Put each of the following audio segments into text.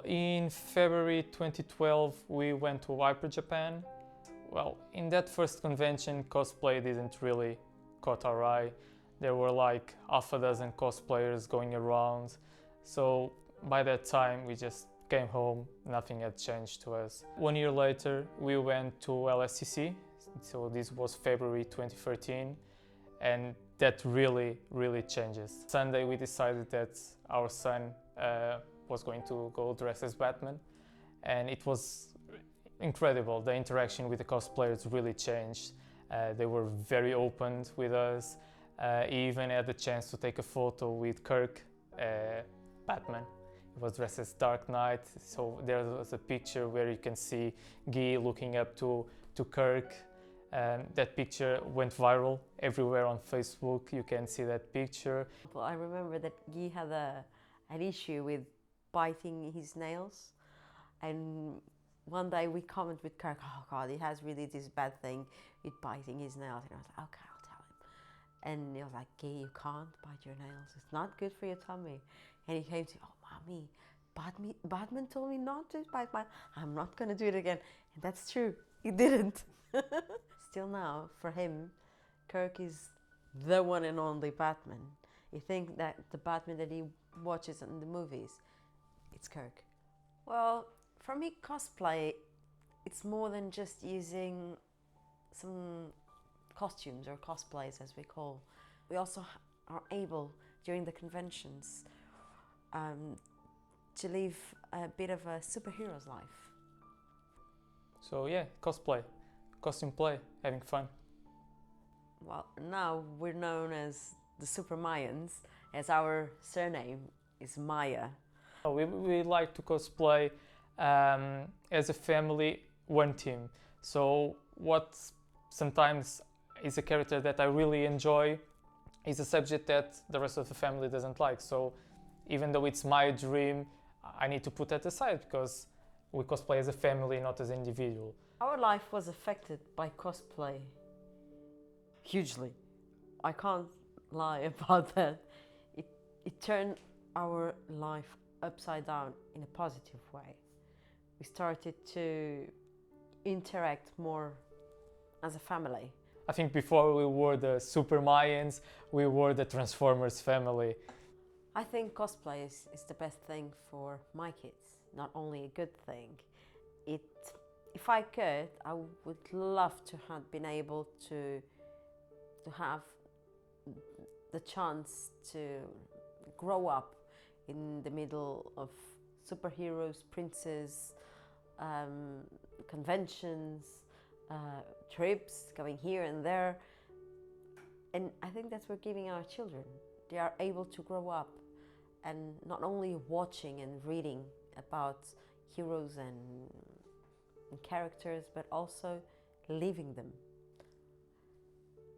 In February 2012 we went to Hyper Japan. Well, in that first convention cosplay didn't really caught our eye. There were like half a dozen cosplayers going around, so by that time we just came home, nothing had changed to us. 1 year later we went to LSCC, so this was February 2013, and that really changes. Sunday we decided that our son was going to go dress as Batman, and it was incredible. The interaction with the cosplayers really changed. They were very open with us. He even had the chance to take a photo with Kirk, Batman. He was dressed as Dark Knight, so there was a picture where you can see Gui looking up to Kirk. That picture went viral everywhere on Facebook. You can see that picture. Well, I remember that Gui had an issue with biting his nails, and one day we commented with Kirk, oh God, he has really this bad thing with biting his nails. And I was like, okay, I'll tell him. And he was like, Gui, you can't bite your nails. It's not good for your tummy. And he came to, oh mommy, Batman told me not to bite my, I'm not going to do it again. And that's true, he didn't. Still now, for him, Kirk is the one and only Batman. You think that the Batman that he watches in the movies, it's Kirk. Well, for me, cosplay, it's more than just using some costumes or cosplays, as we call. We also are able, during the conventions, to live a bit of a superhero's life. So yeah, cosplay, costume play, having fun. Well, now we're known as the Super Maians, as our surname is Maya. We like to cosplay as a family, one team. So what sometimes is a character that I really enjoy is a subject that the rest of the family doesn't like. So even though it's my dream, I need to put that aside because we cosplay as a family, not as an individual. Our life was affected by cosplay hugely. I can't lie about that. It turned our life upside down in a positive way. We started to interact more as a family. I think before we were the Super Maians, we were the Transformers family. I think cosplay is the best thing for my kids, not only a good thing. If I could, I would love to have been able to have the chance to grow up in the middle of superheroes, princes, conventions, trips, going here and there. And I think that's what we're giving our children. They are able to grow up and not only watching and reading about heroes and characters, but also living them.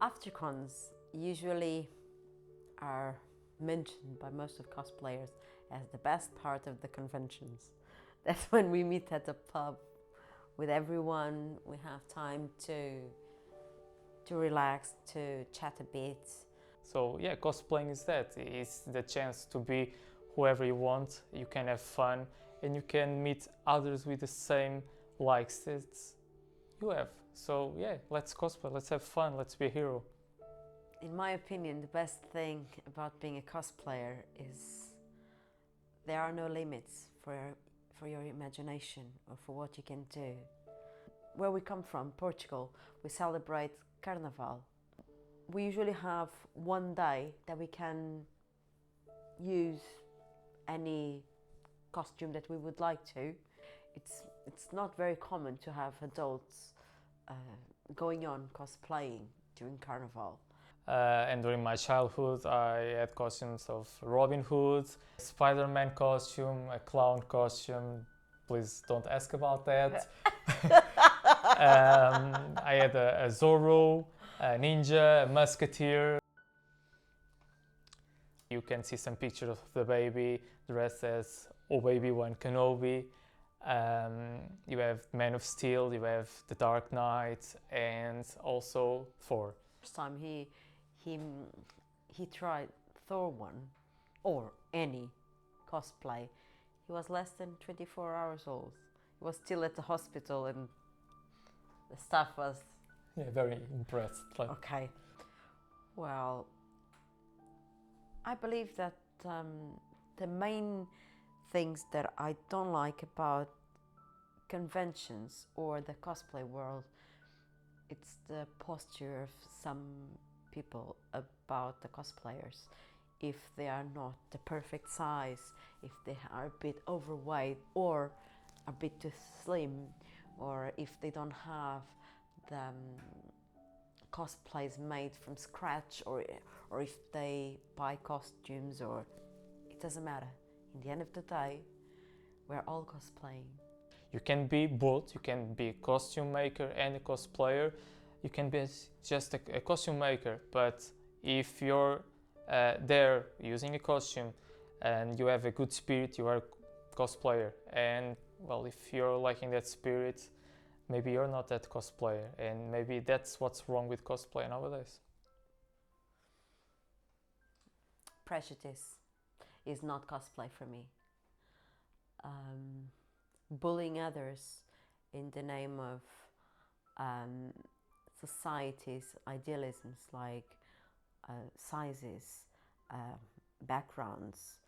Aftercons usually are mentioned by most of cosplayers as the best part of the conventions. That's when we meet at the pub with everyone. We have time to relax, to chat a bit. So yeah, cosplaying is that. It's the chance to be whoever you want. You can have fun and you can meet others with the same likes that you have. So yeah, let's cosplay, let's have fun, let's be a hero. In my opinion, the best thing about being a cosplayer is there are no limits for your imagination or for what you can do. Where we come from, Portugal, we celebrate Carnival. We usually have one day that we can use any costume that we would like to. It's not very common to have adults going on cosplaying during Carnival. And during my childhood I had costumes of Robin Hood, Spider-Man costume, a clown costume. Please don't ask about that. I had a Zorro, a ninja, a musketeer. You can see some pictures of the baby dressed as Obi-Wan Kenobi. You have Man of Steel, you have the Dark Knight, and also Thor. First time he tried Thor 1 or any cosplay, He was less than 24 hours old. He was still at the hospital and the staff was... Yeah, very impressed. Like, okay. Well, I believe that the main things that I don't like about conventions or the cosplay world, it's the posture of some people about the cosplayers. If they are not the perfect size, if they are a bit overweight or a bit too slim, or if they don't have the cosplays made from scratch, or if they buy costumes, or it doesn't matter. In the end of the day, we're all cosplaying. you can be both. You can be a costume maker and a cosplayer. You can be just a costume maker, but if you're there using a costume and you have a good spirit, you are a cosplayer. And well, if you're lacking that spirit, maybe you're not that cosplayer, and maybe that's what's wrong with cosplay nowadays. Prejudice is not cosplay for me. Bullying others in the name of society's idealisms, like sizes, backgrounds.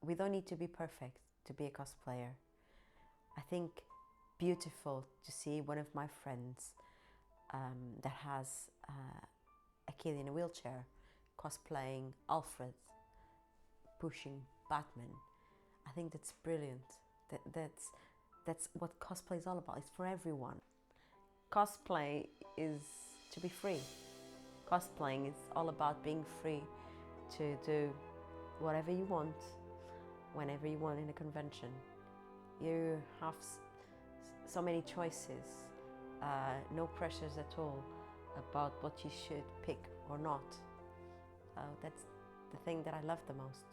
We don't need to be perfect to be a cosplayer. I think beautiful to see one of my friends that has a kid in a wheelchair cosplaying Alfred, pushing Batman. I think that's brilliant. That's what cosplay is all about. It's for everyone. Cosplay is to be free. Cosplaying is all about being free to do whatever you want, whenever you want in a convention. You have so many choices, no pressures at all about what you should pick or not. That's the thing that I love the most.